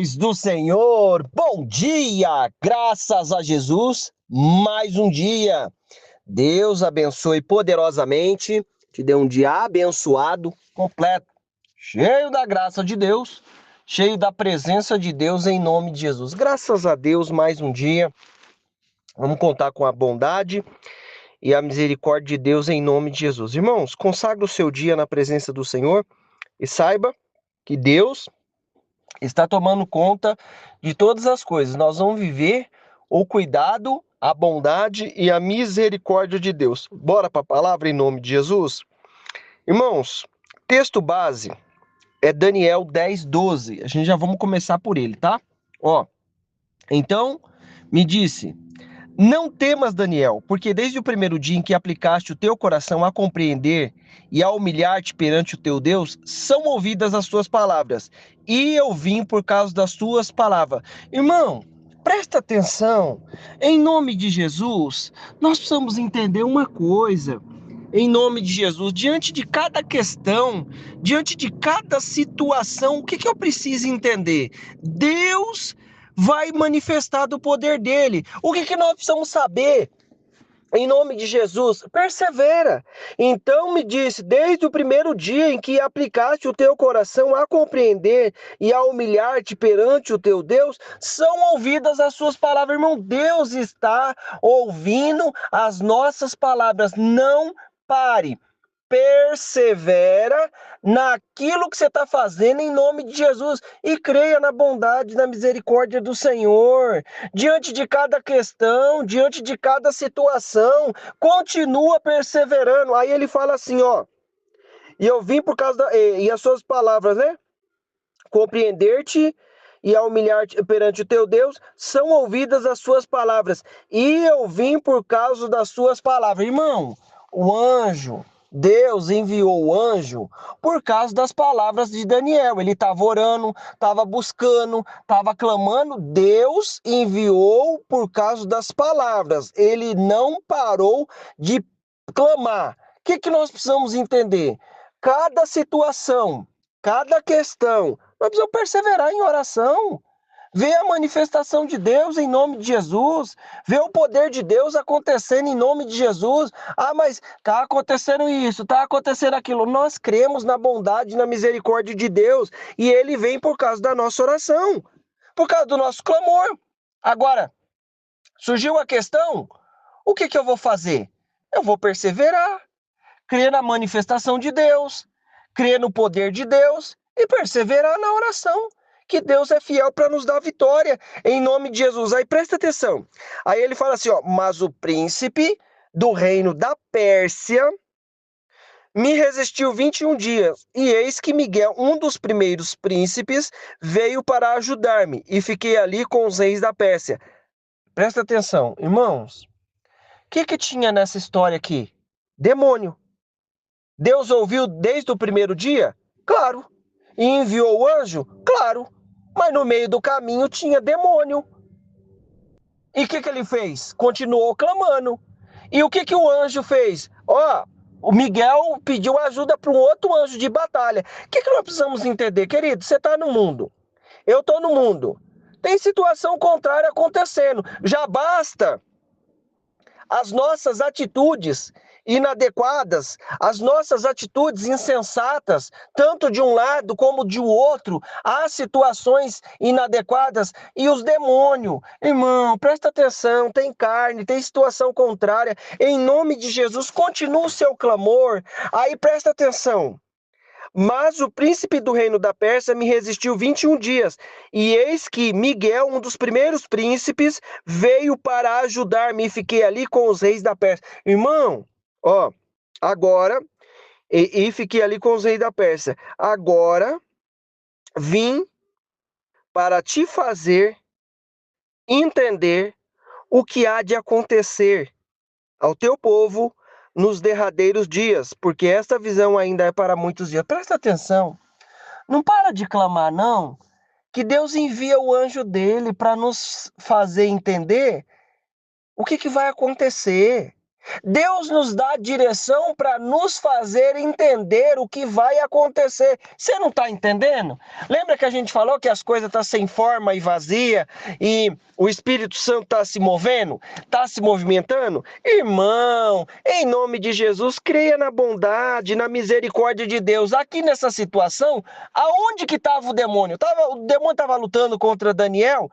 Paz do Senhor, bom dia, graças a Jesus, mais um dia. Deus abençoe poderosamente, te dê um dia abençoado, completo, cheio da graça de Deus, cheio da presença de Deus em nome de Jesus. Graças a Deus, mais um dia, vamos contar com a bondade e a misericórdia de Deus em nome de Jesus. Irmãos, consagre o seu dia na presença do Senhor e saiba que Deus está tomando conta de todas as coisas. Nós vamos viver o cuidado, a bondade e a misericórdia de Deus. Bora para a palavra em nome de Jesus? Irmãos, texto base é Daniel 10:12. A gente já vamos começar por ele, tá? Ó, então me disse: não temas, Daniel, porque desde o primeiro dia em que aplicaste o teu coração a compreender e a humilhar-te perante o teu Deus, são ouvidas as tuas palavras, e eu vim por causa das tuas palavras. Irmão, presta atenção, em nome de Jesus, nós precisamos entender uma coisa. Em nome de Jesus, diante de cada questão, diante de cada situação, o que eu preciso entender? Deus vai manifestar do poder dele. O que nós precisamos saber? Em nome de Jesus, persevera. Então me disse, desde o primeiro dia em que aplicaste o teu coração a compreender e a humilhar-te perante o teu Deus, são ouvidas as suas palavras. Irmão, Deus está ouvindo as nossas palavras. Não pare. Persevera naquilo que você está fazendo em nome de Jesus e creia na bondade, na misericórdia do Senhor. Diante de cada questão, diante de cada situação, continua perseverando. Aí ele fala assim, ó, e eu vim por causa e as suas palavras, né? Compreender-te e a humilhar-te perante o teu Deus, são ouvidas as suas palavras. E eu vim por causa das suas palavras. Irmão, o anjo, Deus enviou o anjo por causa das palavras de Daniel. Ele estava orando, estava buscando, estava clamando. Deus enviou por causa das palavras. Ele não parou de clamar. O que nós precisamos entender? Cada situação, cada questão, nós precisamos perseverar em oração. Ver a manifestação de Deus em nome de Jesus. Ver o poder de Deus acontecendo em nome de Jesus. Ah, mas está acontecendo isso, está acontecendo aquilo. Nós cremos na bondade e na misericórdia de Deus. E Ele vem por causa da nossa oração. Por causa do nosso clamor. Agora, surgiu a questão, o que eu vou fazer? Eu vou perseverar. Crer na manifestação de Deus. Crer no poder de Deus. E perseverar na oração. Que Deus é fiel para nos dar vitória, em nome de Jesus. Aí presta atenção. Aí ele fala assim, ó, mas o príncipe do reino da Pérsia me resistiu 21 dias, e eis que Miguel, um dos primeiros príncipes, veio para ajudar-me, e fiquei ali com os reis da Pérsia. Presta atenção, irmãos. O que tinha nessa história aqui? Demônio. Deus ouviu desde o primeiro dia? Claro. E enviou o anjo? Claro. Mas no meio do caminho tinha demônio. E o que ele fez? Continuou clamando. E o que o anjo fez? Ó, o Miguel pediu ajuda para um outro anjo de batalha. O que nós precisamos entender, querido? Você está no mundo. Eu estou no mundo. Tem situação contrária acontecendo. Já basta as nossas atitudes inadequadas, as nossas atitudes insensatas, tanto de um lado como de outro, há situações inadequadas e os demônios. Irmão, presta atenção, tem carne, tem situação contrária. Em nome de Jesus, continua o seu clamor. Aí presta atenção. Mas o príncipe do reino da Pérsia me resistiu 21 dias, e eis que Miguel, um dos primeiros príncipes, veio para ajudar-me, e fiquei ali com os reis da Pérsia. Irmão, ó, agora, e fiquei ali com os reis da Pérsia. Agora, vim para te fazer entender o que há de acontecer ao teu povo nos derradeiros dias, porque esta visão ainda é para muitos dias. Presta atenção. Não para de clamar, não, que Deus envia o anjo dele para nos fazer entender o que vai acontecer. Deus nos dá direção para nos fazer entender o que vai acontecer. Você não está entendendo? Lembra que a gente falou que as coisas estão sem forma e vazia e o Espírito Santo está se movendo? Está se movimentando? Irmão, em nome de Jesus, creia na bondade, na misericórdia de Deus. Aqui nessa situação, aonde que estava o demônio? O demônio estava lutando contra Daniel?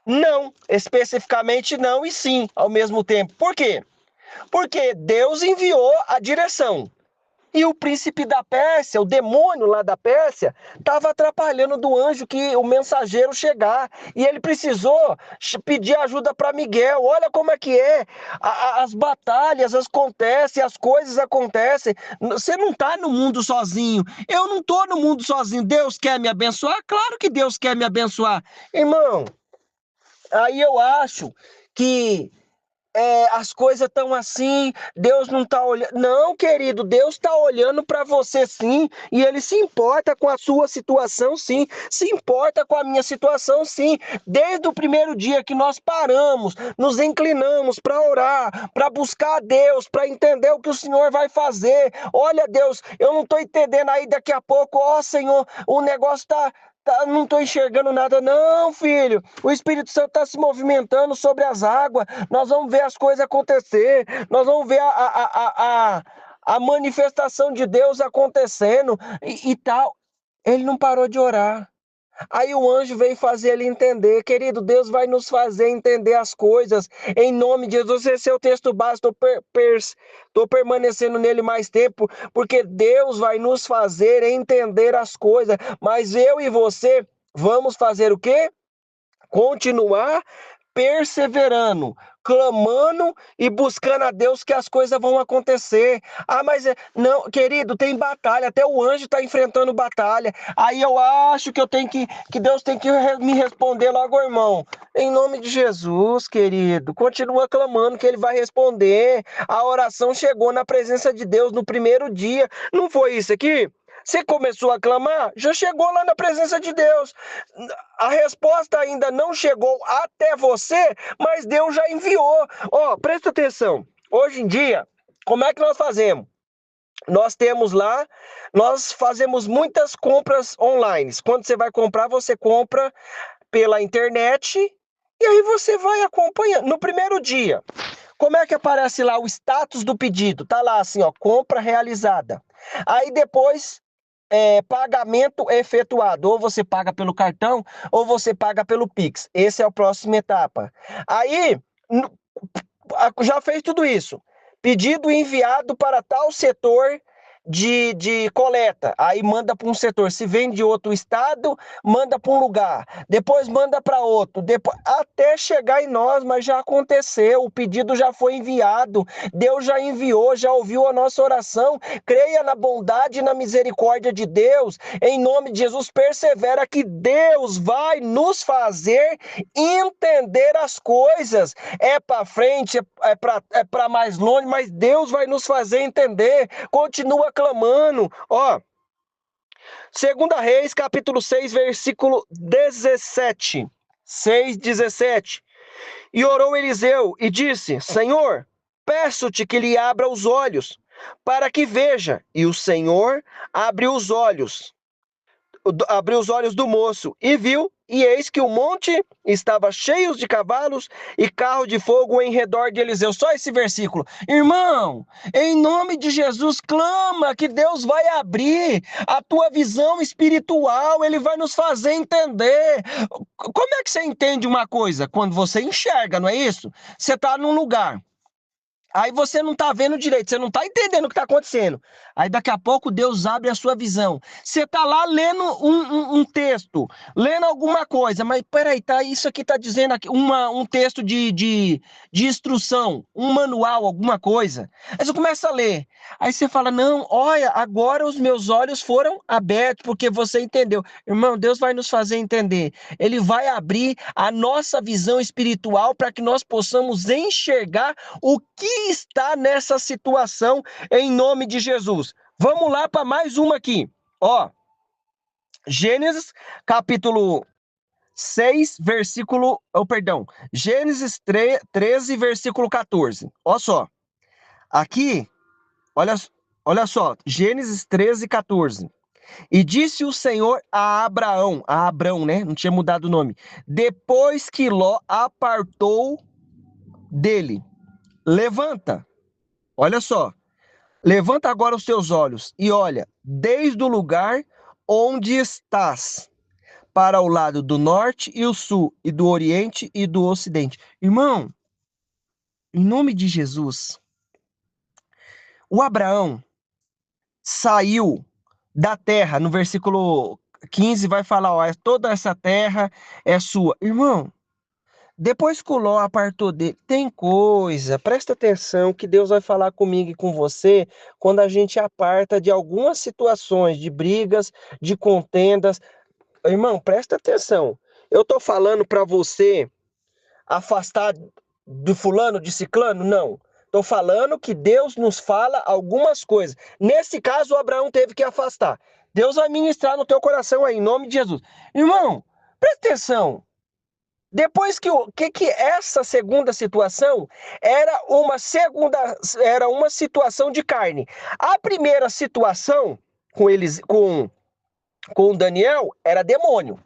Não, especificamente não e sim, ao mesmo tempo. Por quê? Porque Deus enviou a direção. E o príncipe da Pérsia, o demônio lá da Pérsia, estava atrapalhando do anjo que o mensageiro chegar. E ele precisou pedir ajuda para Miguel. Olha como é que é. As batalhas acontecem, as coisas acontecem. Você não está no mundo sozinho. Eu não estou no mundo sozinho. Deus quer me abençoar? Claro que Deus quer me abençoar. Irmão, aí eu acho que as coisas estão assim, Deus não está olhando. Não, querido, Deus está olhando para você sim, e Ele se importa com a sua situação sim, se importa com a minha situação sim. Desde o primeiro dia que nós paramos, nos inclinamos para orar, para buscar a Deus, para entender o que o Senhor vai fazer. Olha, Deus, eu não estou entendendo aí daqui a pouco, ó Senhor, o negócio está. Não estou enxergando nada, não, filho. O Espírito Santo está se movimentando sobre as águas. Nós vamos ver as coisas acontecer. Nós vamos ver a manifestação de Deus acontecendo e tal. Ele não parou de orar. Aí o anjo veio fazer ele entender. Querido, Deus vai nos fazer entender as coisas. Em nome de Jesus, esse é o texto básico. Estou permanecendo nele mais tempo, porque Deus vai nos fazer entender as coisas. Mas eu e você vamos fazer o quê? Continuar perseverando, clamando e buscando a Deus que as coisas vão acontecer. Ah, mas não, querido, tem batalha, até o anjo está enfrentando batalha. Aí eu acho que que Deus tem que me responder logo, irmão. Em nome de Jesus, querido, continua clamando que ele vai responder. A oração chegou na presença de Deus no primeiro dia. Não foi isso aqui? Você começou a clamar, já chegou lá na presença de Deus. A resposta ainda não chegou até você, mas Deus já enviou. Ó, presta atenção. Hoje em dia, como é que nós fazemos? Nós fazemos muitas compras online. Quando você vai comprar, você compra pela internet e aí você vai acompanhando. No primeiro dia, como é que aparece lá o status do pedido? Tá lá assim, ó, compra realizada. Aí depois pagamento efetuado. Ou você paga pelo cartão, ou você paga pelo Pix. Essa é a próxima etapa. Aí, já fez tudo isso. Pedido enviado para tal setor de coleta. Aí manda para um setor. Se vem de outro estado, manda para um lugar. Depois manda para outro. Depois, até chegar em nós, mas já aconteceu. O pedido já foi enviado. Deus já enviou, já ouviu a nossa oração. Creia na bondade e na misericórdia de Deus. Em nome de Jesus, persevera que Deus vai nos fazer entender as coisas. É para frente, é para mais longe, mas Deus vai nos fazer entender. Continua clamando. Ó, 2 Reis, capítulo 6, versículo 17. 6:17. E orou Eliseu e disse: Senhor, peço-te que lhe abra os olhos, para que veja. E o Senhor abriu os olhos do moço e viu, e eis que o monte estava cheio de cavalos e carro de fogo em redor de Eliseu. Só esse versículo. Irmão, em nome de Jesus, clama que Deus vai abrir a tua visão espiritual, ele vai nos fazer entender. Como é que você entende uma coisa? Quando você enxerga, não é isso? Você está num lugar. Aí você não está vendo direito, você não está entendendo o que está acontecendo. Aí daqui a pouco Deus abre a sua visão. Você está lá lendo um texto, lendo alguma coisa, mas peraí, isso aqui está dizendo aqui, um texto de instrução, um manual, alguma coisa. Aí você começa a ler. Aí você fala, não, olha, agora os meus olhos foram abertos, porque você entendeu. Irmão, Deus vai nos fazer entender. Ele vai abrir a nossa visão espiritual para que nós possamos enxergar o que está nessa situação em nome de Jesus. Vamos lá para mais uma aqui. Ó, Gênesis capítulo 6, versículo, Gênesis 13, versículo 14. Ó só. Aqui, olha, olha só, Gênesis 13:14. E disse o Senhor a Abrão, né? Não tinha mudado o nome. Depois que Ló apartou dele, levanta, olha só, levanta agora os teus olhos e olha, desde o lugar onde estás, para o lado do norte e o sul, e do oriente e do ocidente. Irmão, em nome de Jesus, o Abraão saiu da terra, no versículo 15 vai falar, ó, toda essa terra é sua. Irmão, depois que o Ló apartou dele, tem coisa, presta atenção que Deus vai falar comigo e com você quando a gente aparta de algumas situações, de brigas, de contendas. Irmão, presta atenção. Eu tô falando para você afastar do fulano, de ciclano? Não. Estou falando que Deus nos fala algumas coisas. Nesse caso, o Abraão teve que afastar. Deus vai ministrar no teu coração aí, em nome de Jesus. Irmão, presta atenção. Depois que essa segunda situação era uma situação de carne. A primeira situação com Daniel era demônio.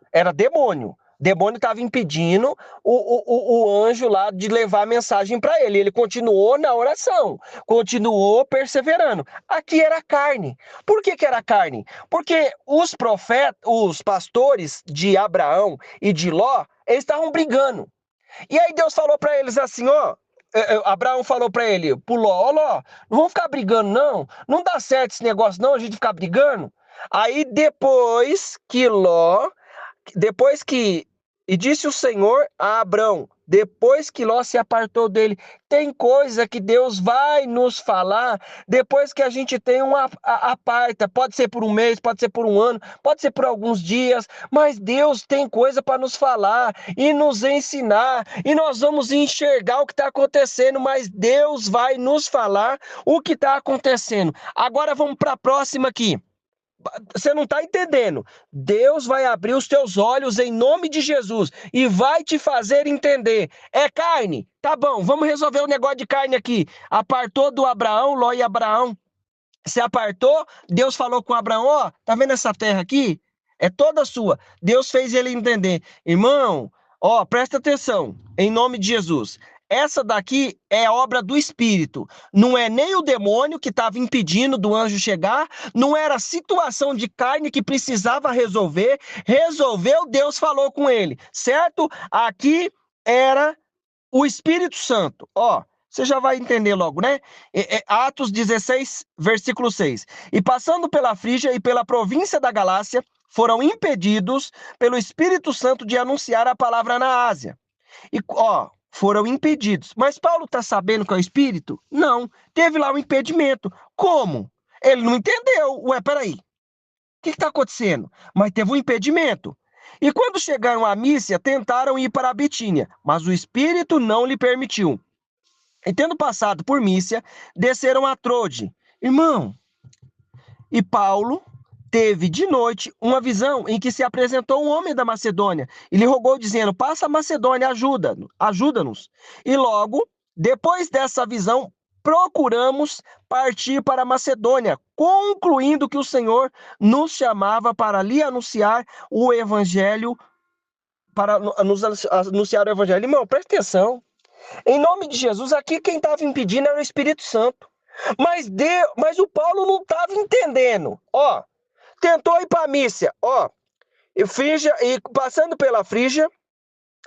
Era demônio. Demônio estava impedindo o anjo lá de levar a mensagem para ele. Ele continuou na oração, continuou perseverando. Aqui era carne. Por que era carne? Porque os profetas, os pastores de Abraão e de Ló, eles estavam brigando. E aí Deus falou para eles assim, ó, Abraão falou para ele, pro Ló, ó Ló, não vamos ficar brigando não, não dá certo esse negócio não, a gente ficar brigando. Aí depois que e disse o Senhor a Abrão, depois que Ló se apartou dele, tem coisa que Deus vai nos falar depois que a gente tem uma aparta. Pode ser por um mês, pode ser por um ano, pode ser por alguns dias, mas Deus tem coisa para nos falar e nos ensinar, e nós vamos enxergar o que está acontecendo, mas Deus vai nos falar o que está acontecendo. Agora vamos para a próxima aqui. Você não está entendendo. Deus vai abrir os teus olhos em nome de Jesus e vai te fazer entender. É carne? Tá bom, vamos resolver o negócio de carne aqui. Apartou do Abraão, Ló e Abraão se apartou. Deus falou com Abraão, ó, tá vendo essa terra aqui? É toda sua. Deus fez ele entender. Irmão, ó, presta atenção, em nome de Jesus. Essa daqui é obra do Espírito. Não é nem o demônio que estava impedindo do anjo chegar, não era a situação de carne que precisava resolver. Resolveu, Deus falou com ele, certo? Aqui era o Espírito Santo. Ó, você já vai entender logo, né? Atos 16, versículo 6. E passando pela Frígia e pela província da Galácia, foram impedidos pelo Espírito Santo de anunciar a palavra na Ásia. E, ó, foram impedidos. Mas Paulo está sabendo que é o Espírito? Não. Teve lá um impedimento. Como? Ele não entendeu. Ué, peraí. O que está acontecendo? Mas teve um impedimento. E quando chegaram a Mísia, tentaram ir para a Bitínia, mas o Espírito não lhe permitiu. E tendo passado por Mísia, desceram a Trode. Irmão, e Paulo teve de noite uma visão em que se apresentou um homem da Macedônia e lhe rogou dizendo, passa a Macedônia, ajuda-nos. E logo, depois dessa visão, procuramos partir para a Macedônia, concluindo que o Senhor nos chamava para lhe anunciar o evangelho, para nos anunciar o evangelho. Irmão, presta atenção. Em nome de Jesus, aqui quem estava impedindo era o Espírito Santo. Mas o Paulo não estava entendendo. Ó, tentou ir para a Mísia, ó, e passando pela Frígia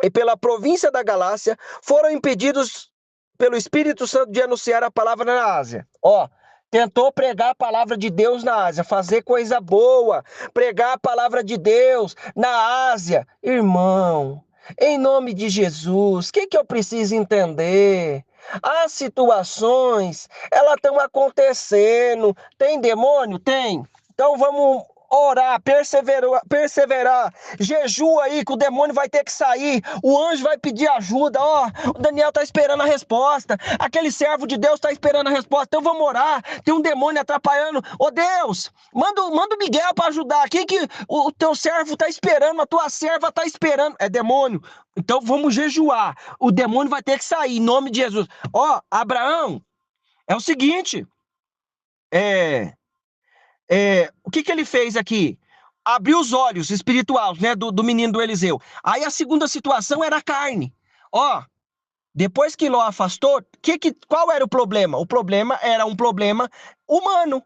e pela província da Galácia, foram impedidos pelo Espírito Santo de anunciar a palavra na Ásia. Ó, tentou pregar a palavra de Deus na Ásia, fazer coisa boa, pregar a palavra de Deus na Ásia. Irmão, em nome de Jesus, o que eu preciso entender? As situações, elas estão acontecendo. Tem demônio? Tem. Então vamos orar, perseverar, jejua aí que o demônio vai ter que sair, o anjo vai pedir ajuda, ó, o Daniel tá esperando a resposta, aquele servo de Deus tá esperando a resposta, então vamos orar, tem um demônio atrapalhando, ô Deus, manda o Miguel para ajudar aqui que o teu servo tá esperando, a tua serva tá esperando, é demônio, então vamos jejuar, o demônio vai ter que sair, em nome de Jesus. Ó, Abraão, É o seguinte, é, o que ele fez aqui? Abriu os olhos espirituais, né, do menino do Eliseu. Aí a segunda situação era a carne. Ó, depois que Ló afastou, qual era o problema? O problema era um problema humano.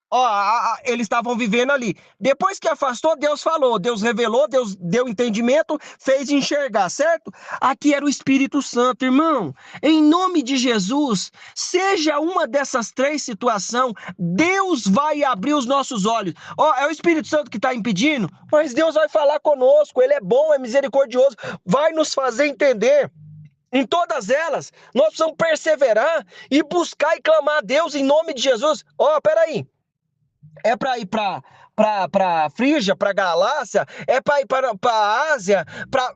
Ó, eles estavam vivendo ali. Depois que afastou, Deus falou, Deus revelou, Deus deu entendimento, fez enxergar, certo? Aqui era o Espírito Santo, irmão. Em nome de Jesus, seja uma dessas três situações, Deus vai abrir os nossos olhos. Ó, é o Espírito Santo que está impedindo, mas Deus vai falar conosco, Ele é bom, é misericordioso, vai nos fazer entender. Em todas elas, nós precisamos perseverar e buscar e clamar a Deus em nome de Jesus. Ó, peraí. É para ir para Frígia, para Galácia? É para ir para a Ásia?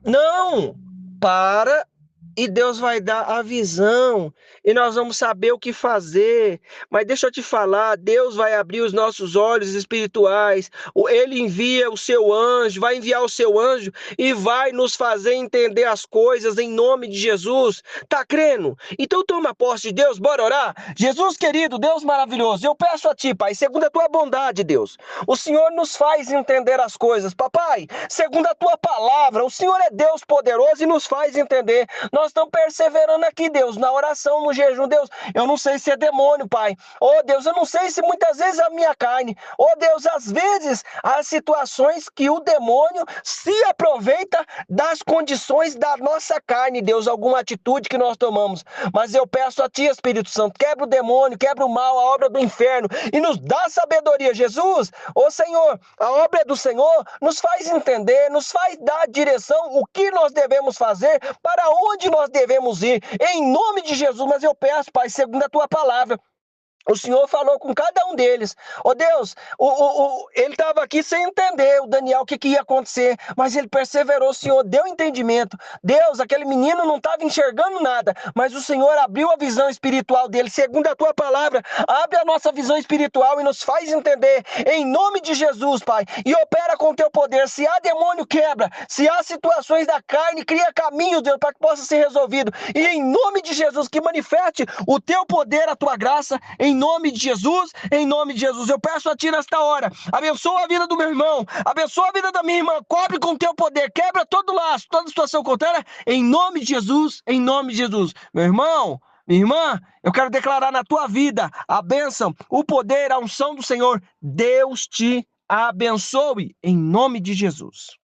Não! Para e Deus vai dar a visão e nós vamos saber o que fazer. Mas deixa eu te falar, Deus vai abrir os nossos olhos espirituais. Ele envia o seu anjo, vai enviar o seu anjo e vai nos fazer entender as coisas em nome de Jesus. Tá crendo? Então toma posse de Deus, bora orar? Jesus querido, Deus maravilhoso, eu peço a ti, Pai, segundo a tua bondade, Deus, o Senhor nos faz entender as coisas. Papai, segundo a tua palavra, o Senhor é Deus poderoso e nos faz entender. Nós estamos perseverando aqui, Deus, na oração, no jejum, Deus. Eu não sei se é demônio, Pai. Oh, Deus, eu não sei se muitas vezes é a minha carne. Oh, Deus, às vezes há situações que o demônio se aproveita das condições da nossa carne, Deus, alguma atitude que nós tomamos. Mas eu peço a ti, Espírito Santo, quebra o demônio, quebra o mal, a obra do inferno e nos dá sabedoria, Jesus. Ô Senhor, a obra é do Senhor, nos faz entender, nos faz dar direção, o que nós devemos fazer, para onde nós devemos ir, em nome de Jesus. Mas eu peço, Pai, segundo a tua palavra, o Senhor falou com cada um deles. Oh Deus, ele estava aqui sem entender, o Daniel, o que ia acontecer, mas ele perseverou, o Senhor deu entendimento. Deus, aquele menino não estava enxergando nada, mas o Senhor abriu a visão espiritual dele, segundo a tua palavra. Abre a nossa visão espiritual e nos faz entender, em nome de Jesus, Pai, e opera com teu poder. Se há demônio, quebra. Se há situações da carne, cria caminhos, Deus, para que possa ser resolvido. E em nome de Jesus, que manifeste o teu poder, a tua graça, em nome de Jesus, em nome de Jesus. Eu peço a ti nesta hora, abençoa a vida do meu irmão, abençoa a vida da minha irmã, cobre com teu poder, quebra todo laço, toda situação contrária, em nome de Jesus, em nome de Jesus. Meu irmão, minha irmã, eu quero declarar na tua vida a bênção, o poder, a unção do Senhor. Deus te abençoe, em nome de Jesus.